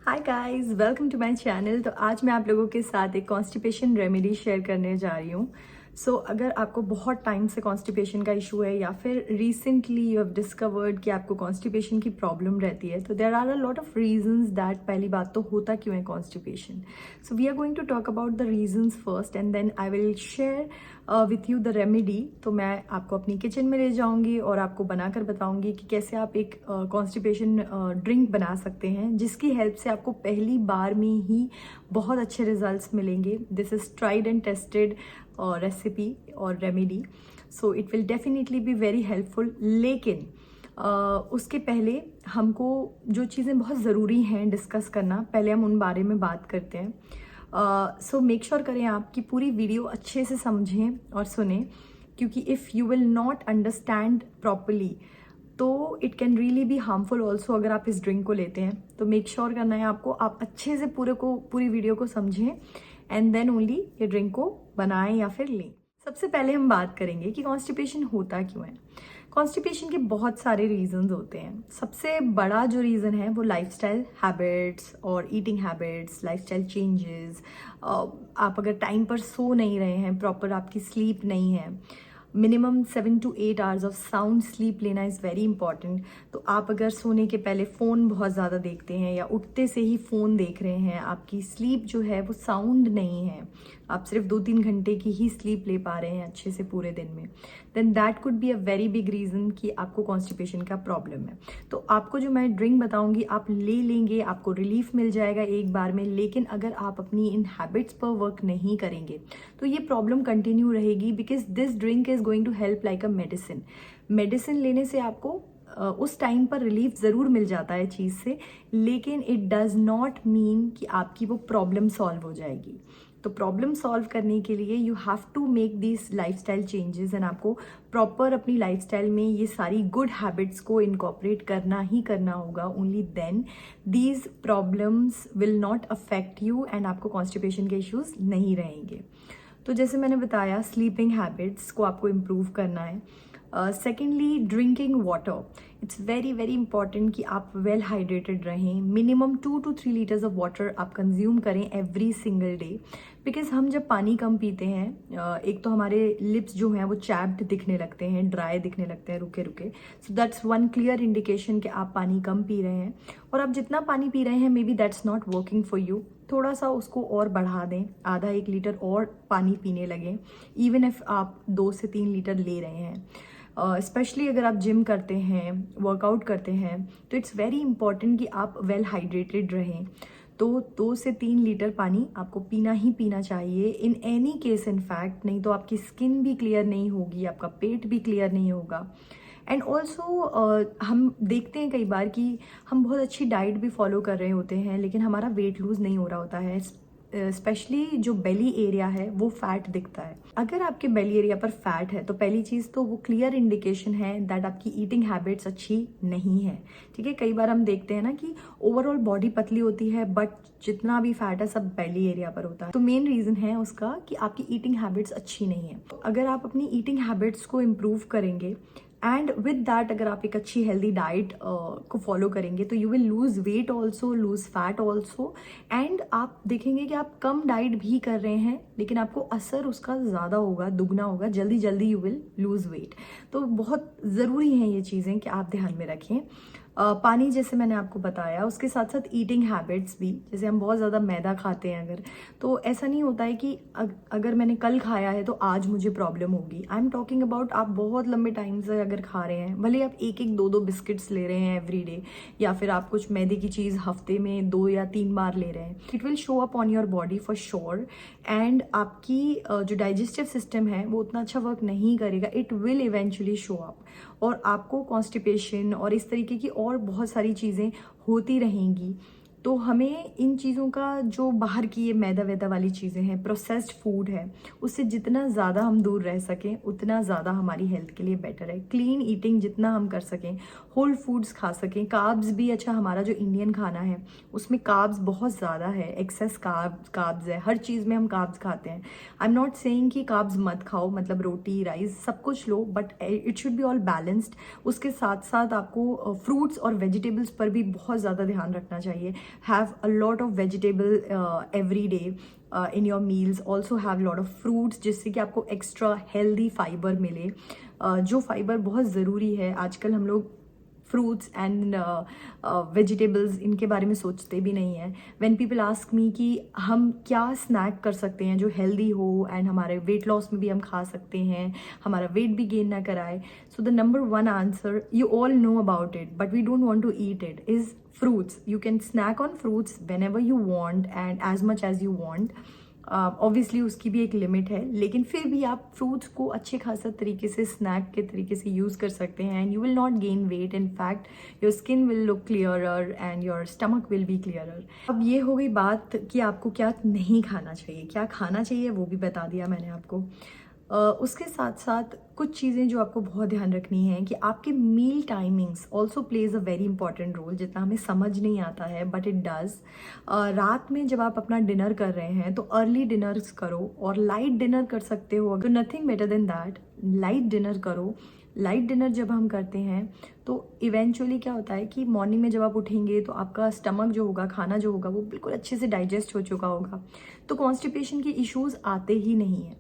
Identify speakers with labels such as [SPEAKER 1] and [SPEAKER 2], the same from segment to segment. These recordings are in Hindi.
[SPEAKER 1] Hi guys, welcome to my channel. तो आज मैं आप लोगों के साथ एक कॉन्स्टिपेशन रेमेडी शेयर करने जा रही हूँ। अगर आपको बहुत टाइम से कॉन्स्टिपेशन का इशू है या फिर रिसेंटली यू हैव डिस्कवर्ड कि आपको कॉन्स्टिपेशन की प्रॉब्लम रहती है, तो there are a lot of reasons that. पहली बात तो होता क्यों है constipation. So we are going to talk about the reasons first and then I will share with you the remedy. तो मैं आपको अपनी किचन में ले जाऊंगी और आपको बनाकर बताऊंगी कि कैसे आप एक कॉन्स्टिपेशन ड्रिंक बना सकते हैं जिसकी हेल्प से आपको पहली बार में ही बहुत अच्छे रिजल्ट्स मिलेंगे। This is tried and tested recipe और remedy, so it will definitely be very helpful. लेकिन उसके पहले हमको जो चीज़ें बहुत ज़रूरी हैं डिस्कस करना, पहले हम उन बारे में बात करते हैं। सो मेक श्योर करें आप कि पूरी वीडियो अच्छे से समझें और सुने, क्योंकि if you will not understand properly तो it can really be harmful also. अगर आप इस ड्रिंक को लेते हैं तो मेक श्योर करना है आपको, आप अच्छे से पूरी वीडियो को समझें एंड देन ओनली ये ड्रिंक को बनाएं या फिर लें। सबसे पहले हम बात करेंगे कि कॉन्स्टिपेशन होता क्यों है। कॉन्स्टिपेशन के बहुत सारे रीजंस होते हैं। सबसे बड़ा जो रीज़न है वो लाइफस्टाइल हैबिट्स और ईटिंग हैबिट्स, लाइफस्टाइल चेंजेस। आप अगर टाइम पर सो नहीं रहे हैं, प्रॉपर आपकी स्लीप नहीं है, minimum 7 to 8 hours of sound sleep लेना इज़ वेरी इंपॉर्टेंट। तो आप अगर सोने के पहले फ़ोन बहुत ज़्यादा देखते हैं या उठते से ही फ़ोन देख रहे हैं, आपकी स्लीप जो है वो साउंड नहीं है, आप सिर्फ 2-3 घंटे की ही स्लीप ले पा रहे हैं अच्छे से पूरे दिन में, then that could be a very big reason कि आपको कॉन्स्टिपेशन का प्रॉब्लम है। तो आपको जो मैं ड्रिंक बताऊंगी आप ले लेंगे, आपको रिलीफ मिल जाएगा एक बार में। लेकिन अगर आप अपनी इन हैबिट्स पर वर्क नहीं करेंगे तो ये प्रॉब्लम कंटिन्यू रहेगी, because this drink is going to help like a medicine. Medicine लेने से आपको उस टाइम पर रिलीफ ज़रूर मिल जाता है चीज़ से, लेकिन इट डज़ नॉट मीन कि आपकी वो प्रॉब्लम सॉल्व हो जाएगी। तो प्रॉब्लम सॉल्व करने के लिए you have to make these lifestyle changes and आपको प्रॉपर अपनी लाइफस्टाइल में ये सारी गुड हैबिट्स को इनकॉर्पोरेट करना ही करना होगा। Only then these problems will not affect you and आपको कॉन्स्टिपेशन के इश्यूज नहीं रहेंगे। तो जैसे मैंने बताया, स्लीपिंग हैबिट्स को आपको इम्प्रूव करना है। Secondly, drinking water. It's very very important कि आप वेल हाइड्रेटेड रहें। Minimum 2 to 3 litres of water आप कंज्यूम करें एवरी सिंगल डे। बिकॉज हम जब पानी कम पीते हैं, एक तो हमारे लिप्स जो हैं वो चैप्ड दिखने लगते हैं, ड्राई दिखने लगते हैं रुके रुके। So that's one clear indication कि आप पानी कम पी रहे हैं। और आप जितना पानी पी रहे हैं, may be that's not working for you. थोड़ा सा उसको और बढ़ा दें, आधा 1 लीटर और पानी पीने लगें, इवन इफ आप 2 से 3 लीटर ले रहे हैं। स्पेशली अगर आप जिम करते हैं, वर्कआउट करते हैं, तो इट्स वेरी इंपॉर्टेंट कि आप वेल हाइड्रेटेड रहें। तो 2 से 3 लीटर पानी आपको पीना ही पीना चाहिए in any case. In fact नहीं तो आपकी स्किन भी क्लियर नहीं होगी, आपका पेट भी क्लियर नहीं होगा। एंड ऑल्सो हम देखते हैं कई बार कि हम बहुत अच्छी डाइट भी फॉलो कर रहे होते हैं, लेकिन हमारा वेट लूज नहीं हो रहा होता है। स्पेशली जो बेली एरिया है वो फैट दिखता है। अगर आपके बेली एरिया पर फैट है तो पहली चीज़ तो वो क्लियर इंडिकेशन है दैट आपकी ईटिंग हैबिट्स अच्छी नहीं है। ठीक है, कई बार हम देखते हैं ना कि ओवरऑल बॉडी पतली होती है बट जितना भी फैट है सब बेली एरिया पर होता है। तो मेन रीज़न है उसका कि आपकी ईटिंग हैबिट्स अच्छी नहीं है। तो अगर आप अपनी ईटिंग हैबिट्स को इम्प्रूव करेंगे एंड विद दैट अगर आप एक अच्छी हेल्दी डाइट को फॉलो करेंगे तो you will lose weight also, loose fat also. And आप देखेंगे कि आप कम डाइट भी कर रहे हैं लेकिन आपको असर उसका ज़्यादा होगा, दुगना होगा, जल्दी जल्दी यू विल लूज वेट। तो बहुत ज़रूरी हैं ये चीज़ें कि आप ध्यान में रखें। पानी जैसे मैंने आपको बताया, उसके साथ साथ ईटिंग हैबिट्स भी। जैसे हम बहुत ज़्यादा मैदा खाते हैं अगर, तो ऐसा नहीं होता है कि अगर मैंने कल खाया है तो आज मुझे प्रॉब्लम होगी। आई एम टॉकिंग अबाउट आप बहुत लंबे टाइम से अगर खा रहे हैं, भले आप 1-1, 2-2 बिस्किट्स ले रहे हैं एवरी डे, या फिर आप कुछ मैदे की चीज़ हफ्ते में 2 या 3 बार ले रहे हैं, it will show up on your body for sure. And आपकी जो डाइजेस्टिव सिस्टम है वो उतना अच्छा वर्क नहीं करेगा, it will eventually show up और आपको कॉन्स्टिपेशन और इस तरीके की और बहुत सारी चीज़ें होती रहेंगी। तो हमें इन चीज़ों का, जो बाहर की ये मैदा वैदा वाली चीज़ें हैं, प्रोसेस्ड फूड है, उससे जितना ज़्यादा हम दूर रह सकें उतना ज़्यादा हमारी हेल्थ के लिए बेटर है। क्लीन ईटिंग जितना हम कर सकें, होल फूड्स खा सकें, कार्ब्स भी। अच्छा, हमारा जो इंडियन खाना है उसमें कार्ब्स बहुत ज़्यादा है, एक्सेस कार्ब्स है, हर चीज़ में हम कार्ब्स खाते हैं। आई एम नॉट सेइंग कि कार्ब्स मत खाओ, मतलब रोटी राइस सब कुछ लो, but it should be all balanced. उसके साथ साथ आपको फ्रूट्स और वेजिटेबल्स पर भी बहुत ज़्यादा ध्यान रखना चाहिए। have a lot of vegetable every day in your meals. Also have lot of fruits जिससे कि आपको extra healthy fiber मिले, जो फाइबर बहुत ज़रूरी है। आजकल हम लोग फ्रूट्स एंड वेजिटेबल्स इनके बारे में सोचते भी नहीं हैं। व्हेन पीपल आस्क मी कि हम क्या स्नैक कर सकते हैं जो हेल्दी हो एंड हमारे वेट लॉस में भी हम खा सकते हैं, हमारा वेट भी गेन ना कराए, so the number one answer, you all know about it but we don't want to eat it, is fruits. You can snack on fruits whenever you want and as much as you want. Obviously उसकी भी एक लिमिट है, लेकिन फिर भी आप फ्रूट्स को अच्छे खासा तरीके से स्नैक के तरीके से यूज़ कर सकते हैं and you will not gain weight, in fact your skin will look clearer and your stomach will be clearer. अब ये हो गई बात कि आपको क्या नहीं खाना चाहिए, क्या खाना चाहिए वो भी बता दिया मैंने आपको। उसके साथ साथ कुछ चीज़ें जो आपको बहुत ध्यान रखनी है कि आपके meal timings also plays a very important role, जितना हमें समझ नहीं आता है बट इट डज़। रात में जब आप अपना डिनर कर रहे हैं तो अर्ली डिनर्स करो और लाइट डिनर कर सकते हो, तो nothing better than that, light dinner करो। लाइट डिनर जब हम करते हैं तो इवेंचुअली क्या होता है कि मॉर्निंग में जब आप उठेंगे तो आपका स्टमक जो होगा, खाना जो होगा वो बिल्कुल अच्छे से डाइजेस्ट हो चुका होगा, तो कॉन्स्टिपेशन के इश्यूज़ आते ही नहीं हैं।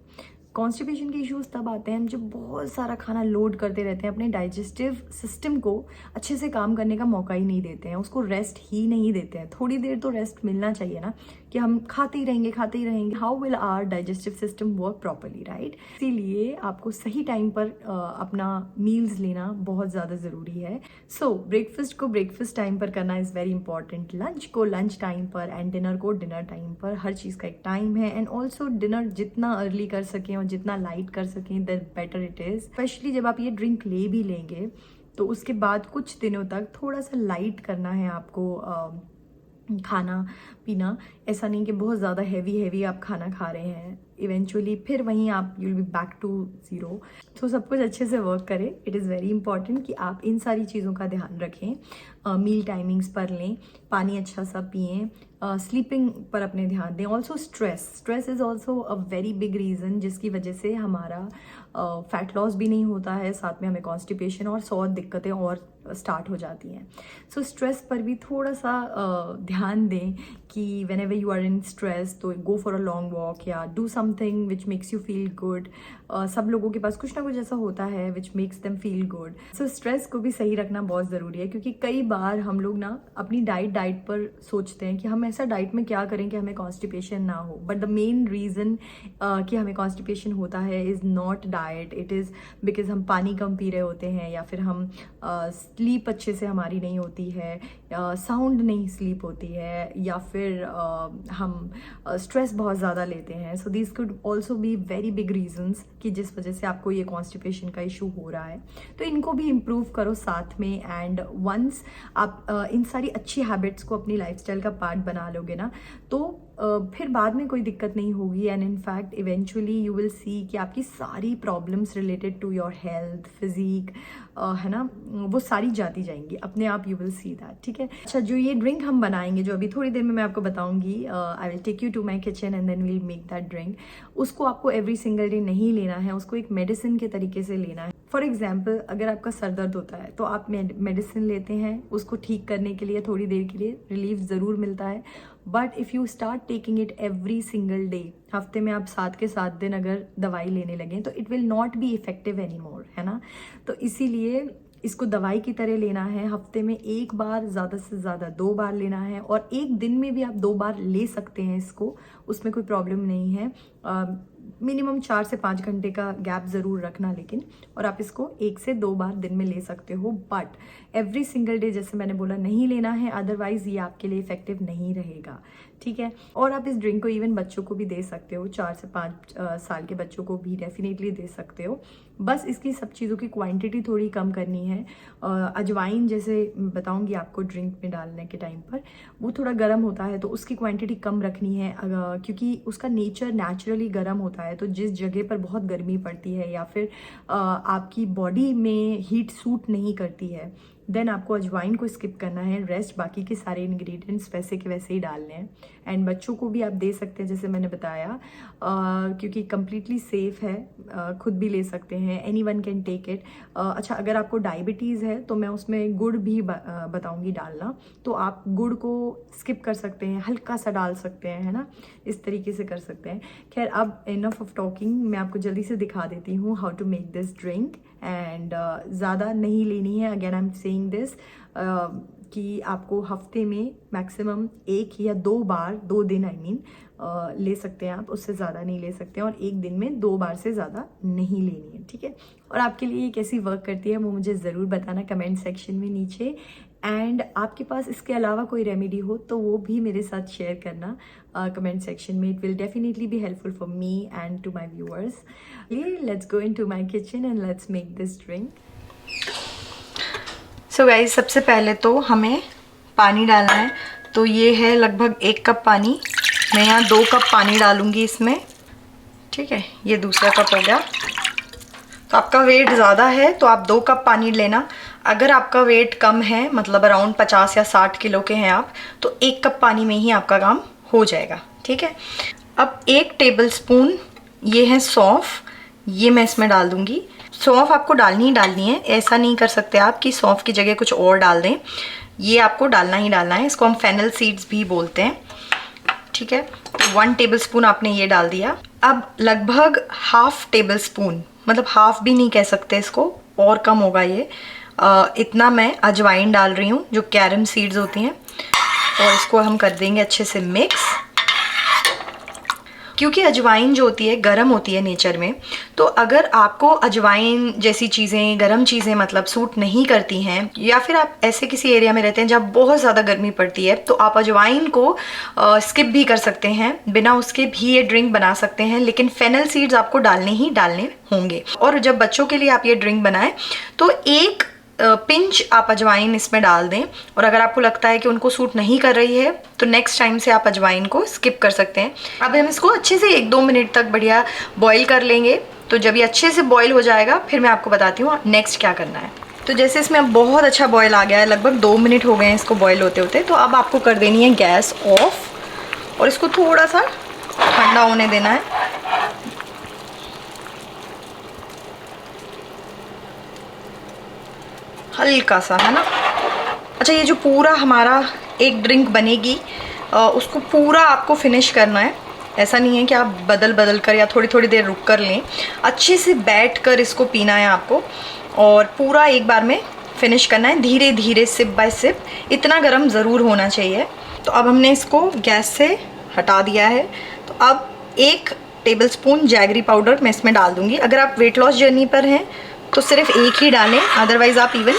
[SPEAKER 1] कॉन्स्टिपेशन के इश्यूज़ तब आते हैं हम जब बहुत सारा खाना लोड करते रहते हैं, अपने डाइजेस्टिव सिस्टम को अच्छे से काम करने का मौका ही नहीं देते हैं, उसको रेस्ट ही नहीं देते हैं। थोड़ी देर तो रेस्ट मिलना चाहिए ना, कि हम खाते ही रहेंगे, how will our digestive system work properly, right. इसीलिए आपको सही टाइम पर अपना मील्स लेना बहुत ज़्यादा ज़रूरी है। सो ब्रेकफास्ट को ब्रेकफास्ट टाइम पर करना इज़ वेरी इंपॉर्टेंट, लंच को लंच टाइम पर एंड डिनर को डिनर टाइम पर। हर चीज़ का एक टाइम है एंड ऑल्सो डिनर जितना अर्ली कर सकें और जितना लाइट कर सकें that better it is. Specially जब आप ये ड्रिंक ले भी लेंगे तो उसके बाद कुछ दिनों तक थोड़ा सा लाइट करना है आपको खाना पीना। ऐसा नहीं कि बहुत ज़्यादा हैवी आप खाना खा रहे हैं, इवेंचुअली फिर वहीं आप you will be back to zero. तो सब कुछ अच्छे से वर्क करे। इट इज़ वेरी इंपॉर्टेंट कि आप इन सारी चीज़ों का ध्यान रखें, मील टाइमिंग्स पर लें, पानी अच्छा सा पिएं, स्लीपिंग पर अपने ध्यान दें। Also stress is also a very big reason जिसकी वजह से हमारा फैट लॉस भी नहीं होता है, साथ में हमें कॉन्स्टिपेशन और 100 दिक्कतें और स्टार्ट हो जाती हैं। सो स्ट्रेस पर भी थोड़ा सा ध्यान दें कि whenever you are in stress तो go for a long walk या do something which makes you feel good. सब लोगों के पास कुछ ना कुछ ऐसा होता है which makes them feel good. So stress को भी सही रखना बहुत ज़रूरी है, क्योंकि कई बार हम लोग ना अपनी डाइट पर सोचते हैं कि हम ऐसा डाइट में क्या करें कि हमें कॉन्स्टिपेशन ना हो, बट द मेन रीज़न कि हमें कॉन्स्टिपेशन होता है is not diet, it is because हम पानी कम पी रहे होते हैं, या फिर हम स्लीप अच्छे से हमारी नहीं होती है, साउंड नहीं स्लीप होती है, या फिर हम स्ट्रेस बहुत ज़्यादा लेते हैं। So this could also be very big reasons कि जिस वजह से आपको ये कॉन्स्टिपेशन का इशू हो रहा है। तो इनको भी इम्प्रूव करो साथ में, एंड वंस आप इन सारी अच्छी हैबिट्स को अपनी लाइफस्टाइल का पार्ट बना लोगे ना, तो फिर बाद में कोई दिक्कत नहीं होगी। And in fact eventually you will see कि आपकी सारी problems related to your health, physique, है ना, वो सारी जाती जाएंगी अपने आप, यू विल सी दैट, ठीक है। अच्छा, जो ये ड्रिंक हम बनाएंगे, जो अभी थोड़ी देर में मैं आपको बताऊंगी, I will take you to my kitchen and then we'll make that drink. उसको आपको एवरी सिंगल डे नहीं लेना है, उसको एक मेडिसिन के तरीके से लेना है। फॉर एग्जाम्पल, अगर आपका सर दर्द होता है तो आप मेडिसिन लेते हैं उसको ठीक करने के लिए, थोड़ी देर के लिए रिलीफ ज़रूर मिलता है, but if you start taking it every single day, हफ्ते में आप 7 के 7 दिन अगर दवाई लेने लगें तो it will not be effective any more, है ना। तो इसीलिए इसको दवाई की तरह लेना है, हफ्ते में 1 बार, ज़्यादा से ज़्यादा 2 बार लेना है, और एक दिन में भी आप 2 बार ले सकते हैं इसको, उसमें कोई प्रॉब्लम नहीं है। मिनिमम 4 से 5 घंटे का गैप ज़रूर रखना लेकिन, और आप इसको 1 से 2 बार दिन में ले सकते हो, बट एवरी सिंगल डे जैसे मैंने बोला नहीं लेना है, अदरवाइज ये आपके लिए इफेक्टिव नहीं रहेगा, ठीक है। और आप इस ड्रिंक को इवन बच्चों को भी दे सकते हो, 4 से 5 साल के बच्चों को भी डेफिनेटली दे सकते हो। बस इसकी सब चीज़ों की क्वांटिटी थोड़ी कम करनी है। अजवाइन जैसे बताऊंगी आपको ड्रिंक में डालने के टाइम पर, वो थोड़ा गर्म होता है तो उसकी क्वांटिटी कम रखनी है, क्योंकि उसका नेचर नेचुरली गर्म होता है। तो जिस जगह पर बहुत गर्मी पड़ती है या फिर आपकी बॉडी में हीट सूट नहीं करती है, देन आपको अजवाइन को स्किप करना है, रेस्ट बाकी के सारे इंग्रेडिएंट्स वैसे के वैसे ही डालने हैं। एंड बच्चों को भी आप दे सकते हैं जैसे मैंने बताया, क्योंकि कम्प्लीटली सेफ है, खुद भी ले सकते हैं, anyone can take it. अच्छा, अगर आपको डायबिटीज़ है तो मैं उसमें गुड़ भी बताऊंगी डालना, तो आप गुड़ को स्किप कर सकते हैं, हल्का सा डाल सकते हैं, है ना, इस तरीके से कर सकते हैं। खैर, अब इनफ ऑफ टॉकिंग, मैं आपको जल्दी से दिखा देती हूँ how to make this drink. And ज़्यादा नहीं लेनी है, again I am saying this, कि आपको हफ्ते में मैक्सिमम 1 या 2 बार, 2 दिन आई मीन ले सकते हैं आप, उससे ज़्यादा नहीं ले सकते हैं, और 1 दिन में 2 बार से ज़्यादा नहीं लेनी है, ठीक है। और आपके लिए ये कैसी वर्क करती है वो मुझे ज़रूर बताना कमेंट सेक्शन में नीचे। एंड आपके पास इसके अलावा कोई रेमेडी हो तो वो भी मेरे साथ शेयर करना कमेंट सेक्शन में, it will definitely be helpful for me and to my viewers. Let's go into my kitchen and let's make this drink. So guys, सबसे पहले तो हमें पानी डालना है, तो ये है लगभग 1 कप पानी। मैं यहाँ 2 कप पानी डालूंगी इसमें, ठीक है, ये दूसरा कप हो गया। तो आपका वेट ज़्यादा है तो आप 2 कप पानी लेना। अगर आपका वेट कम है, मतलब अराउंड 50 या 60 किलो के हैं आप, तो 1 कप पानी में ही आपका काम हो जाएगा, ठीक है। अब 1 टेबलस्पून ये है सौंफ, ये मैं इसमें डाल दूंगी। सौंफ आपको डालनी ही डालनी है, ऐसा नहीं कर सकते आप कि सौंफ की जगह कुछ और डाल दें, ये आपको डालना ही डालना है। इसको हम फेनल सीड्स भी बोलते हैं, ठीक है। 1 टेबलस्पून आपने ये डाल दिया। अब लगभग ½ टेबलस्पून, मतलब हाफ भी नहीं कह सकते इसको, और कम होगा ये, इतना मैं अजवाइन डाल रही हूँ, जो कैरम सीड्स होती हैं, और इसको हम कर देंगे अच्छे से मिक्स। क्योंकि अजवाइन जो होती है गर्म होती है नेचर में, तो अगर आपको अजवाइन जैसी चीज़ें, गर्म चीज़ें मतलब सूट नहीं करती हैं, या फिर आप ऐसे किसी एरिया में रहते हैं जहाँ बहुत ज़्यादा गर्मी पड़ती है, तो आप अजवाइन को स्किप भी कर सकते हैं, बिना उसके भी ये ड्रिंक बना सकते हैं। लेकिन फेनल सीड्स आपको डालने ही डालने होंगे। और जब बच्चों के लिए आप ये ड्रिंक बनाएं तो 1 पिंच आप अजवाइन इसमें डाल दें, और अगर आपको लगता है कि उनको सूट नहीं कर रही है तो नेक्स्ट टाइम से आप अजवाइन को स्किप कर सकते हैं। अब हम इसको अच्छे से 1-2 मिनट तक बढ़िया बॉईल कर लेंगे। तो जब ये अच्छे से बॉईल हो जाएगा फिर मैं आपको बताती हूँ नेक्स्ट क्या करना है। तो जैसे इसमें अब बहुत अच्छा बॉईल आ गया है, लगभग 2 मिनट हो गए हैं इसको बॉईल होते होते, तो अब आपको कर देनी है गैस ऑफ, और इसको थोड़ा सा ठंडा होने देना है। हल्का सा, है ना। अच्छा, ये जो पूरा हमारा एक ड्रिंक बनेगी, उसको पूरा आपको फिनिश करना है। ऐसा नहीं है कि आप बदल बदल कर या थोड़ी थोड़ी देर रुक कर लें, अच्छे से बैठ कर इसको पीना है आपको, और पूरा एक बार में फिनिश करना है, धीरे धीरे सिप बाय सिप। इतना गर्म ज़रूर होना चाहिए। तो अब हमने इसको गैस से हटा दिया है। तो अब 1 टेबलस्पून जैगरी पाउडर मैं इसमें डाल दूँगी। अगर आप वेट लॉस जर्नी पर हैं तो सिर्फ 1 ही डालें, अदरवाइज आप इवन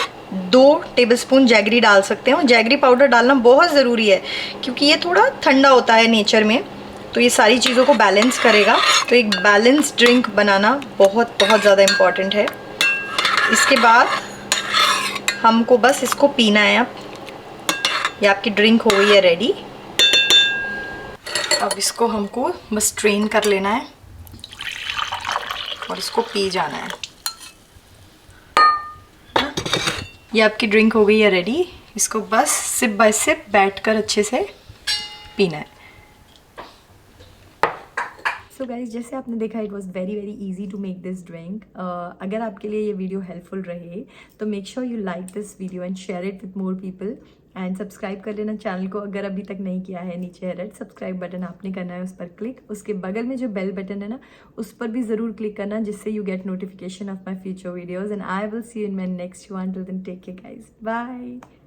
[SPEAKER 1] 2 टेबलस्पून जैगरी डाल सकते हो। जैगरी पाउडर डालना बहुत ज़रूरी है क्योंकि ये थोड़ा ठंडा होता है नेचर में, तो ये सारी चीज़ों को बैलेंस करेगा। तो एक बैलेंस ड्रिंक बनाना बहुत बहुत ज़्यादा इम्पॉर्टेंट है। इसके बाद हमको बस इसको पीना है। अब ये आपकी ड्रिंक हो गई है रेडी। अब इसको हमको बस स्ट्रेन कर लेना है और इसको पी जाना है। ये आपकी ड्रिंक हो गई है रेडी। इसको बस सिप बाय सिप बैठकर अच्छे से पीना है। सो गाइज, जैसे आपने देखा it was very very easy to make this drink. अगर आपके लिए ये वीडियो हेल्पफुल रहे तो make sure you like this video and share it with more people, and subscribe कर लेना चैनल को अगर अभी तक नहीं किया है। नीचे है रेड सब्सक्राइब बटन, आपने करना है उस पर क्लिक। उसके बगल में जो बेल बटन है ना, उस पर भी ज़रूर क्लिक करना, जिससे you get notification of my future videos. And I will see you in my next one. Till then take care guys, bye.